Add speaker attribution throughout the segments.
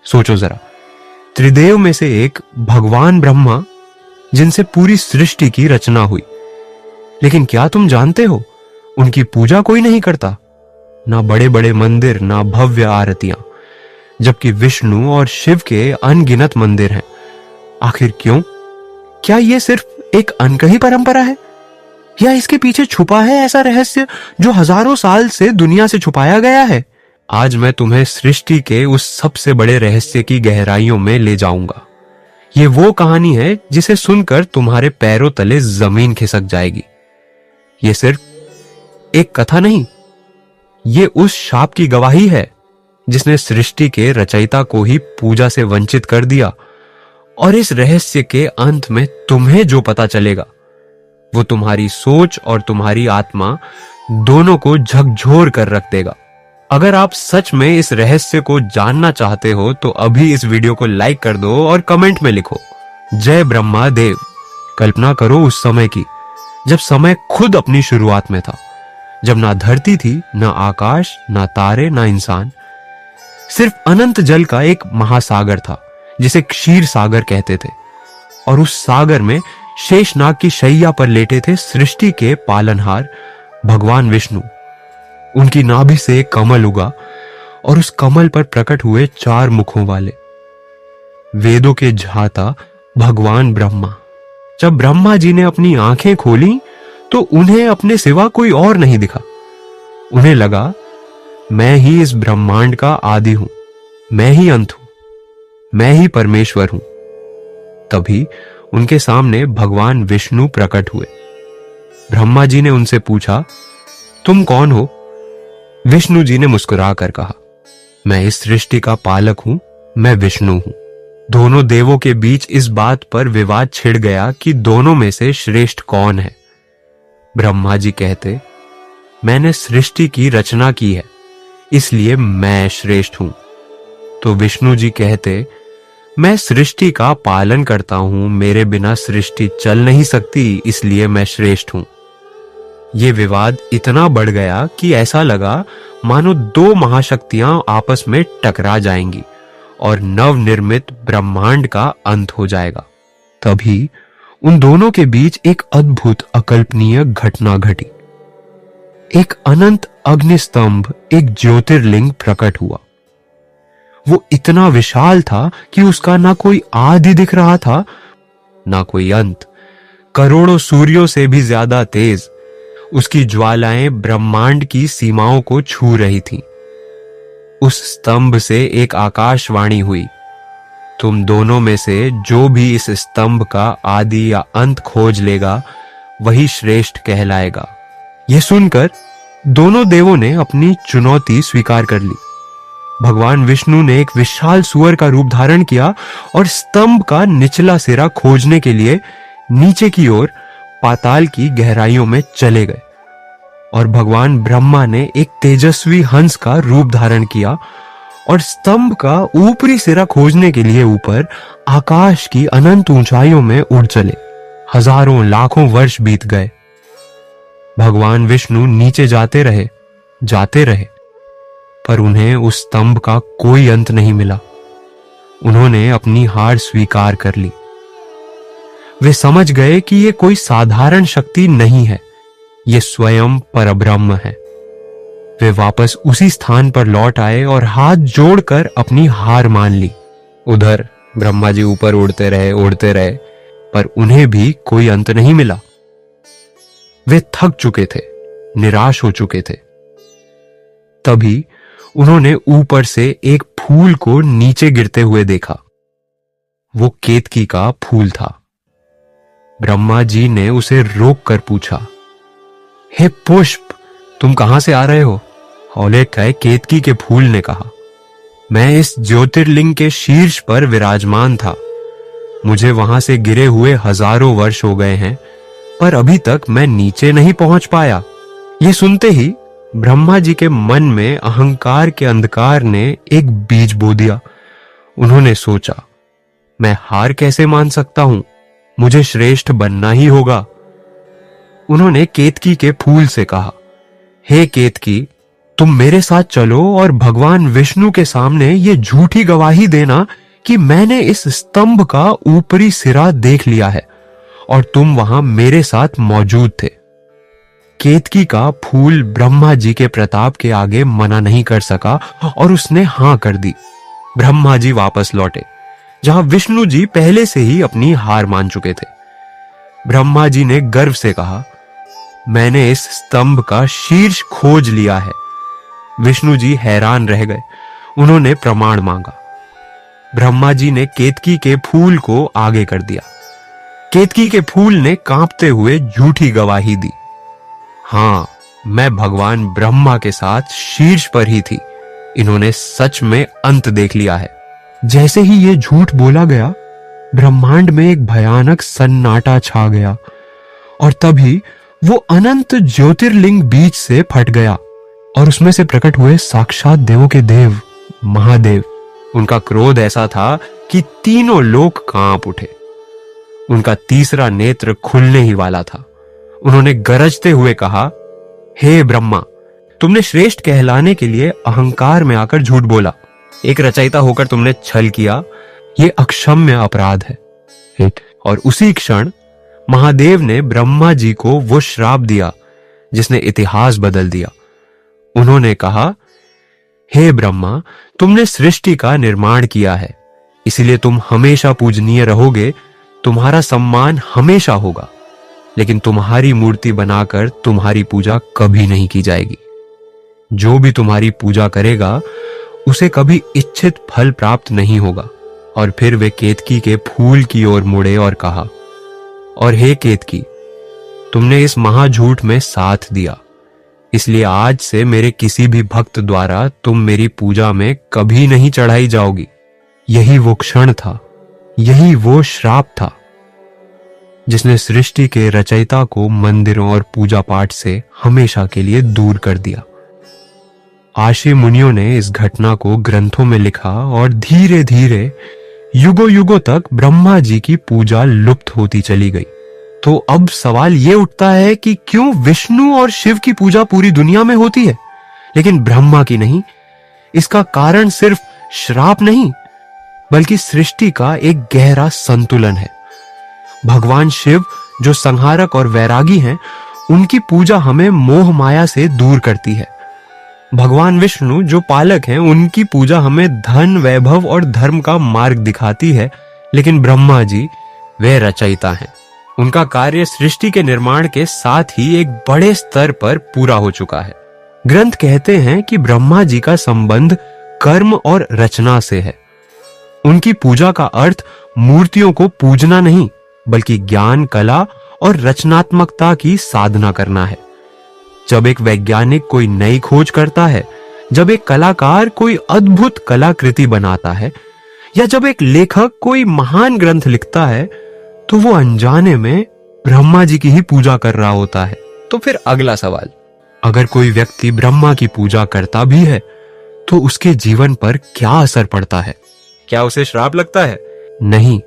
Speaker 1: सोचो जरा, त्रिदेव में से एक भगवान ब्रह्मा, जिनसे पूरी सृष्टि की रचना हुई। लेकिन क्या तुम जानते हो, उनकी पूजा कोई नहीं करता, ना बड़े बड़े मंदिर, ना भव्य आरतियां, जबकि विष्णु और शिव के अनगिनत मंदिर हैं। आखिर क्यों? क्या यह सिर्फ एक अनकही परंपरा है, या इसके पीछे छुपा है ऐसा रहस्य जो हजारों साल से दुनिया से छुपाया गया है? आज मैं तुम्हें सृष्टि के उस सबसे बड़े रहस्य की गहराइयों में ले जाऊंगा। ये वो कहानी है जिसे सुनकर तुम्हारे पैरों तले जमीन खिसक जाएगी। ये सिर्फ एक कथा नहीं, ये उस शाप की गवाही है जिसने सृष्टि के रचयिता को ही पूजा से वंचित कर दिया। और इस रहस्य के अंत में तुम्हें जो पता चलेगा, वो तुम्हारी सोच और तुम्हारी आत्मा दोनों को झकझोर कर रख देगा। अगर आप सच में इस रहस्य को जानना चाहते हो तो अभी इस वीडियो को लाइक कर दो और कमेंट में लिखो, जय ब्रह्मा देव। कल्पना करो उस समय की, जब समय खुद अपनी शुरुआत में था, जब ना धरती थी, ना आकाश, ना तारे, ना इंसान, सिर्फ अनंत जल का एक महासागर था जिसे क्षीर सागर कहते थे। और उस सागर में शेषनाग की शैया पर लेटे थे सृष्टि के पालनहार भगवान विष्णु। उनकी नाभि से एक कमल उगा और उस कमल पर प्रकट हुए 4 मुखों वाले वेदों के झाता भगवान ब्रह्मा। जब ब्रह्मा जी ने अपनी आंखें खोली तो उन्हें अपने सिवा कोई और नहीं दिखा। उन्हें लगा, मैं ही इस ब्रह्मांड का आदि हूं, मैं ही अंत हूं, मैं ही परमेश्वर हूं। तभी उनके सामने भगवान विष्णु प्रकट हुए। ब्रह्मा जी ने उनसे पूछा, तुम कौन हो? विष्णु जी ने मुस्कुराकर कहा, मैं इस सृष्टि का पालक हूं, मैं विष्णु हूं। दोनों देवों के बीच इस बात पर विवाद छिड़ गया कि दोनों में से श्रेष्ठ कौन है। ब्रह्मा जी कहते, मैंने सृष्टि की रचना की है, इसलिए मैं श्रेष्ठ हूं। तो विष्णु जी कहते, मैं सृष्टि का पालन करता हूं, मेरे बिना सृष्टि चल नहीं सकती, इसलिए मैं श्रेष्ठ हूं। यह विवाद इतना बढ़ गया कि ऐसा लगा मानो 2 महाशक्तियां आपस में टकरा जाएंगी और नवनिर्मित ब्रह्मांड का अंत हो जाएगा। तभी उन दोनों के बीच एक अद्भुत अकल्पनीय घटना घटी। एक अनंत अग्निस्तंभ, एक ज्योतिर्लिंग प्रकट हुआ। वो इतना विशाल था कि उसका ना कोई आदि दिख रहा था, ना कोई अंत। करोड़ों सूर्यों से भी ज्यादा तेज उसकी ज्वालाएं ब्रह्मांड की सीमाओं को छू रही थीं। उस स्तंभ से एक आकाशवाणी हुई, तुम दोनों में से जो भी इस स्तंभ का आदि या अंत खोज लेगा, वही श्रेष्ठ कहलाएगा। यह सुनकर दोनों देवों ने अपनी चुनौती स्वीकार कर ली। भगवान विष्णु ने एक विशाल सुअर का रूप धारण किया और स्तंभ का निचला सिरा खोजने के लिए नीचे की ओर पाताल की गहराइयों में चले गए। और भगवान ब्रह्मा ने एक तेजस्वी हंस का रूप धारण किया और स्तंभ का ऊपरी सिरा खोजने के लिए ऊपर आकाश की अनंत ऊंचाइयों में उड़ चले। हजारों लाखों वर्ष बीत गए। भगवान विष्णु नीचे जाते रहे, पर उन्हें उस स्तंभ का कोई अंत नहीं मिला। उन्होंने अपनी हार स्वीकार कर ली। वे समझ गए कि यह कोई साधारण शक्ति नहीं है, यह स्वयं परब्रह्म है। वे वापस उसी स्थान पर लौट आए और हाथ जोड़कर अपनी हार मान ली। उधर ब्रह्मा जी ऊपर उड़ते रहे, पर उन्हें भी कोई अंत नहीं मिला। वे थक चुके थे, निराश हो चुके थे। तभी उन्होंने ऊपर से एक फूल को नीचे गिरते हुए देखा। वो केतकी का फूल था। ब्रह्मा जी ने उसे रोककर पूछा, हे पुष्प, तुम कहां से आ रहे हो? हौलेखा केतकी के फूल ने कहा, मैं इस ज्योतिर्लिंग के शीर्ष पर विराजमान था। मुझे वहां से गिरे हुए हजारों वर्ष हो गए हैं, पर अभी तक मैं नीचे नहीं पहुंच पाया। ये सुनते ही ब्रह्मा जी के मन में अहंकार के अंधकार ने एक बीज बो दिया। उन्होंने सोचा, मैं हार कैसे मान सकता हूं, मुझे श्रेष्ठ बनना ही होगा। उन्होंने केतकी के फूल से कहा, हे केतकी, तुम मेरे साथ चलो और भगवान विष्णु के सामने ये झूठी गवाही देना कि मैंने इस स्तंभ का ऊपरी सिरा देख लिया है और तुम वहां मेरे साथ मौजूद थे। केतकी का फूल ब्रह्मा जी के प्रताप के आगे मना नहीं कर सका और उसने हां कर दी। ब्रह्मा जी वापस लौटे, जहां विष्णु जी पहले से ही अपनी हार मान चुके थे। ब्रह्मा जी ने गर्व से कहा, मैंने इस स्तंभ का शीर्ष खोज लिया है। विष्णु जी हैरान रह गए। उन्होंने प्रमाण मांगा। ब्रह्मा जी ने केतकी के फूल को आगे कर दिया। केतकी के फूल ने कांपते हुए झूठी गवाही दी, हां, मैं भगवान ब्रह्मा के साथ शीर्ष पर ही थी। इन्होंने सच में अंत देख लिया है। जैसे ही ये झूठ बोला गया, ब्रह्मांड में एक भयानक सन्नाटा छा गया और तभी वो अनंत ज्योतिर्लिंग बीच से फट गया और उसमें से प्रकट हुए साक्षात देवों के देव महादेव। उनका क्रोध ऐसा था कि तीनों लोक कांप उठे। उनका तीसरा नेत्र खुलने ही वाला था। उन्होंने गरजते हुए कहा, हे ब्रह्मा, तुमने श्रेष्ठ कहलाने के लिए अहंकार में आकर झूठ बोला। एक रचयिता होकर तुमने छल किया। यह अक्षम्य अपराध है। और उसी क्षण महादेव ने ब्रह्मा जी को वो श्राप दिया जिसने इतिहास बदल दिया। उन्होंने कहा, हे ब्रह्मा, तुमने सृष्टि का निर्माण किया है, इसलिए तुम हमेशा पूजनीय रहोगे। तुम्हारा सम्मान हमेशा होगा, लेकिन तुम्हारी मूर्ति बनाकर तुम्हारी पूजा कभी नहीं की जाएगी। जो भी तुम्हारी पूजा करेगा उसे कभी इच्छित फल प्राप्त नहीं होगा। और फिर वे केतकी के फूल की ओर मुड़े और कहा, और हे केतकी, तुमने इस महाझूठ में साथ दिया, इसलिए आज से मेरे किसी भी भक्त द्वारा तुम मेरी पूजा में कभी नहीं चढ़ाई जाओगी। यही वो क्षण था, यही वो श्राप था जिसने सृष्टि के रचयिता को मंदिरों और पूजा पाठ से हमेशा के लिए दूर कर दिया। आशी मुनियों ने इस घटना को ग्रंथों में लिखा और धीरे धीरे युगों युगों तक ब्रह्मा जी की पूजा लुप्त होती चली गई। तो अब सवाल ये उठता है कि क्यों विष्णु और शिव की पूजा पूरी दुनिया में होती है लेकिन ब्रह्मा की नहीं? इसका कारण सिर्फ श्राप नहीं, बल्कि सृष्टि का एक गहरा संतुलन है। भगवान शिव जो संहारक और वैरागी हैं, उनकी पूजा हमें मोह माया से दूर करती है। भगवान विष्णु जो पालक हैं, उनकी पूजा हमें धन, वैभव और धर्म का मार्ग दिखाती है। लेकिन ब्रह्मा जी वे रचयिता हैं। उनका कार्य सृष्टि के निर्माण के साथ ही एक बड़े स्तर पर पूरा हो चुका है। ग्रंथ कहते हैं कि ब्रह्मा जी का संबंध कर्म और रचना से है। उनकी पूजा का अर्थ मूर्तियों को पूजना नहीं, बल्कि ज्ञान, कला और रचनात्मकता की साधना करना है। जब एक वैज्ञानिक कोई नई खोज करता है, जब एक कलाकार कोई अद्भुत कलाकृति बनाता है, या जब एक लेखक कोई महान ग्रंथ लिखता है, तो वो अनजाने में ब्रह्मा जी की ही पूजा कर रहा होता है। तो फिर अगला सवाल, अगर कोई व्यक्ति ब्रह्मा की पूजा करता भी है, तो उसके जीवन पर क्या असर पड़ता है? क्या उसे श्राप लगता है? नहीं,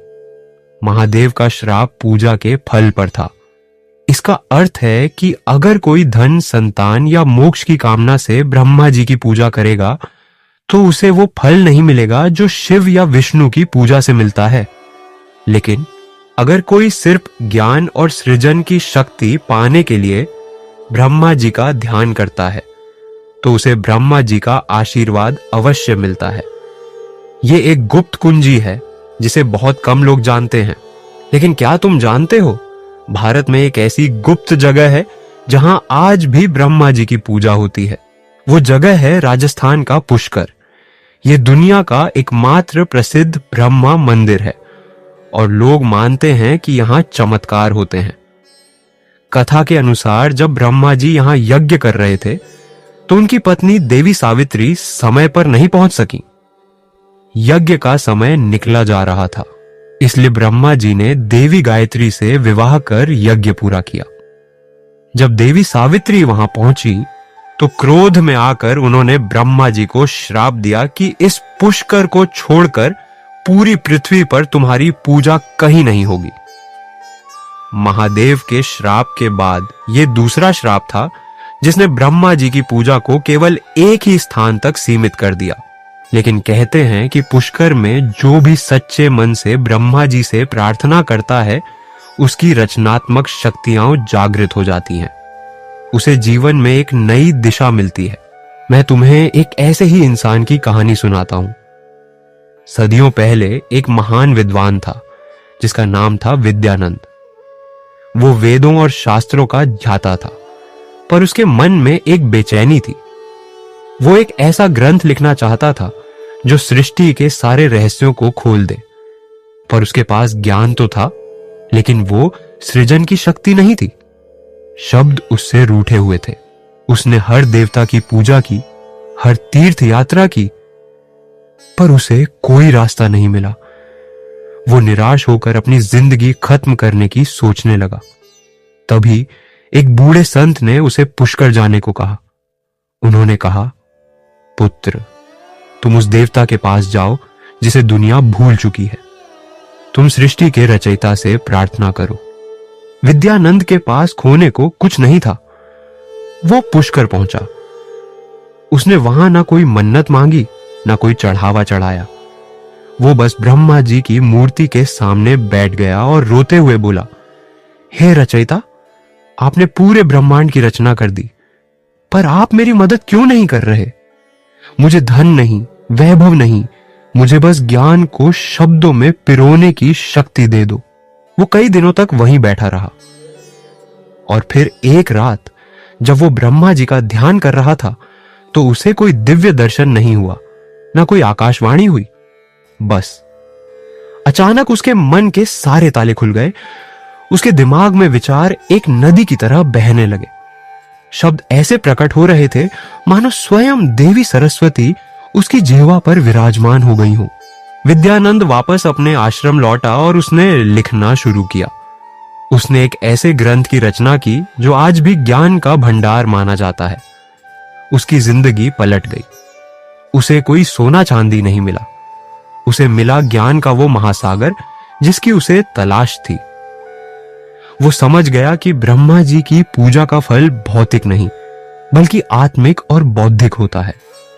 Speaker 1: महादेव का श्राप पूजा के फल पर था। इसका अर्थ है कि अगर कोई धन, संतान या मोक्ष की कामना से ब्रह्मा जी की पूजा करेगा, तो उसे वो फल नहीं मिलेगा जो शिव या विष्णु की पूजा से मिलता है। लेकिन अगर कोई सिर्फ ज्ञान और सृजन की शक्ति पाने के लिए ब्रह्मा जी का ध्यान करता है, तो उसे ब्रह्मा जी का आशीर्वाद अवश्य मिलता है। ये एक गुप्त कुंजी है जिसे बहुत कम लोग जानते हैं। लेकिन क्या तुम जानते हो, भारत में एक ऐसी गुप्त जगह है जहां आज भी ब्रह्मा जी की पूजा होती है। वो जगह है राजस्थान का पुष्कर। ये दुनिया का एकमात्र प्रसिद्ध ब्रह्मा मंदिर है और लोग मानते हैं कि यहां चमत्कार होते हैं। कथा के अनुसार जब ब्रह्मा जी यहां यज्ञ कर रहे थे, तो उनकी पत्नी देवी सावित्री समय पर नहीं पहुंच सकी। यज्ञ का समय निकला जा रहा था, इसलिए ब्रह्मा जी ने देवी गायत्री से विवाह कर यज्ञ पूरा किया। जब देवी सावित्री वहां पहुंची, तो क्रोध में आकर उन्होंने ब्रह्मा जी को श्राप दिया कि इस पुष्कर को छोड़कर पूरी पृथ्वी पर तुम्हारी पूजा कहीं नहीं होगी। महादेव के श्राप के बाद यह दूसरा श्राप था जिसने ब्रह्मा जी की पूजा को केवल एक ही स्थान तक सीमित कर दिया। लेकिन कहते हैं कि पुष्कर में जो भी सच्चे मन से ब्रह्मा जी से प्रार्थना करता है, उसकी रचनात्मक शक्तियां जागृत हो जाती हैं। उसे जीवन में एक नई दिशा मिलती है। मैं तुम्हें एक ऐसे ही इंसान की कहानी सुनाता हूं। सदियों पहले एक महान विद्वान था जिसका नाम था विद्यानंद। वो वेदों और शास्त्रों का ज्ञाता था, पर उसके मन में एक बेचैनी थी। वो एक ऐसा ग्रंथ लिखना चाहता था जो सृष्टि के सारे रहस्यों को खोल दे, पर उसके पास ज्ञान तो था, लेकिन वो सृजन की शक्ति नहीं थी। शब्द उससे रूठे हुए थे। उसने हर देवता की पूजा की, हर तीर्थ यात्रा की, पर उसे कोई रास्ता नहीं मिला। वो निराश होकर अपनी जिंदगी खत्म करने की सोचने लगा। तभी एक बूढ़े संत ने उसे पुष्कर जाने को कहा। उन्होंने कहा, पुत्र, तुम उस देवता के पास जाओ जिसे दुनिया भूल चुकी है। तुम सृष्टि के रचयिता से प्रार्थना करो। विद्यानंद के पास खोने को कुछ नहीं था। वो पुष्कर पहुंचा। उसने वहां ना कोई मन्नत मांगी, ना कोई चढ़ावा चढ़ाया। वो बस ब्रह्मा जी की मूर्ति के सामने बैठ गया और रोते हुए बोला, हे रचयिता, आपने पूरे ब्रह्मांड की रचना कर दी, पर आप मेरी मदद क्यों नहीं कर रहे? मुझे धन नहीं, वैभव नहीं, मुझे बस ज्ञान को शब्दों में पिरोने की शक्ति दे दो। वो कई दिनों तक वहीं बैठा रहा, और फिर एक रात जब वो ब्रह्मा जी का ध्यान कर रहा था, तो उसे कोई दिव्य दर्शन नहीं हुआ, ना कोई आकाशवाणी हुई। बस अचानक उसके मन के सारे ताले खुल गए। उसके दिमाग में विचार एक नदी की तरह बहने लगे। शब्द ऐसे प्रकट हो रहे थे मानो स्वयं देवी सरस्वती उसकी जिह्वा पर विराजमान हो गई हो। विद्यानंद वापस अपने आश्रम लौटा और उसने लिखना शुरू किया। उसने एक ऐसे ग्रंथ की रचना की जो आज भी ज्ञान का भंडार माना जाता है। उसकी जिंदगी पलट गई। उसे कोई सोना चांदी नहीं मिला। उसे मिला ज्ञान का वो महासागर जिसकी उसे तलाश थी। वो समझ गया कि ब्रह्मा जी की पूजा का फल भौतिक नहीं, बल्कि आत्मिक और बौद्धिक होता है।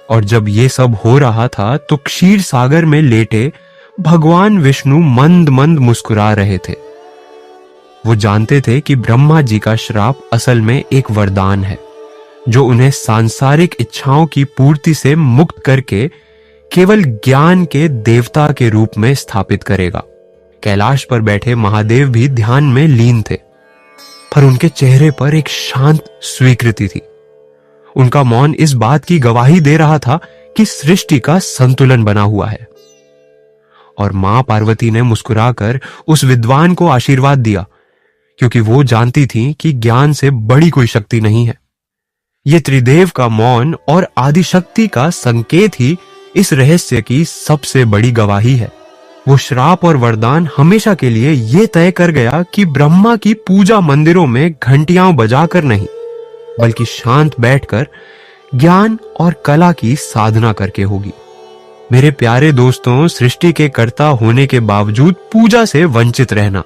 Speaker 1: और जब ये सब हो रहा था तो क्षीर सागर में लेटे भगवान विष्णु मंद मंद मुस्कुरा रहे थे। वो जानते थे कि ब्रह्मा जी का श्राप असल में एक वरदान है, जो उन्हें सांसारिक इच्छाओं की पूर्ति से मुक्त करके केवल ज्ञान के देवता के रूप में स्थापित करेगा। कैलाश पर बैठे महादेव भी ध्यान में लीन थे, पर उनके चेहरे पर एक शांत स्वीकृति थी। उनका मौन इस बात की गवाही दे रहा था कि सृष्टि का संतुलन बना हुआ है। और मां पार्वती ने मुस्कुराकर उस विद्वान को आशीर्वाद दिया, क्योंकि वो जानती थी कि ज्ञान से बड़ी कोई शक्ति नहीं है। ये त्रिदेव का मौन और आदिशक्ति का संकेत ही इस रहस्य की सबसे बड़ी गवाही है। वो श्राप और वरदान हमेशा के लिए ये तय कर गया कि ब्रह्मा की पूजा मंदिरों में घंटियां बजाकर नहीं, बल्कि शांत बैठकर ज्ञान और कला की साधना करके होगी। मेरे प्यारे दोस्तों, सृष्टि के कर्ता होने के बावजूद पूजा से वंचित रहना,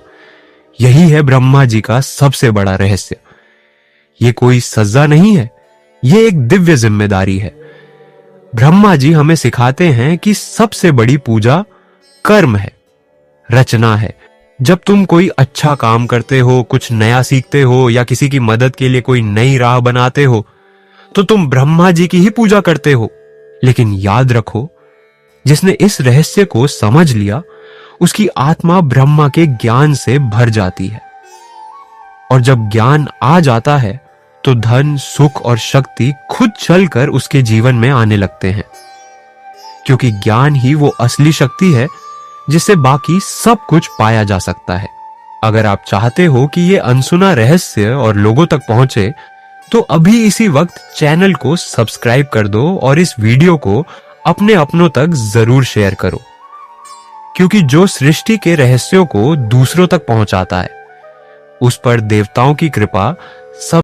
Speaker 1: यही है ब्रह्मा जी का सबसे बड़ा रहस्य। ये कोई सजा नहीं है, ये एक दिव्य जिम्मेदारी है। ब्रह्मा जी हमें सिखाते हैं कि सबसे बड़ी पूजा कर्म है, रचना है। जब तुम कोई अच्छा काम करते हो, कुछ नया सीखते हो या किसी की मदद के लिए कोई नई राह बनाते हो, तो तुम ब्रह्मा जी की ही पूजा करते हो। लेकिन याद रखो, जिसने इस रहस्य को समझ लिया, उसकी आत्मा ब्रह्मा के ज्ञान से भर जाती है। और जब ज्ञान आ जाता है तो धन, सुख और शक्ति खुद चलकर उसके जीवन में आने लगते हैं, क्योंकि ज्ञान ही वो असली शक्ति है जिससे बाकी सब कुछ पाया जा सकता है। अगर आप चाहते हो कि ये अनसुना रहस्य और लोगों तक पहुंचे, तो अभी इसी वक्त चैनल को सब्सक्राइब कर दो और इस वीडियो को अपने अपनों तक जरूर शेयर करो, क्योंकि जो सृष्टि के रहस्यों को दूसरों तक पहुंचाता है, उस पर देवताओं की कृपा सब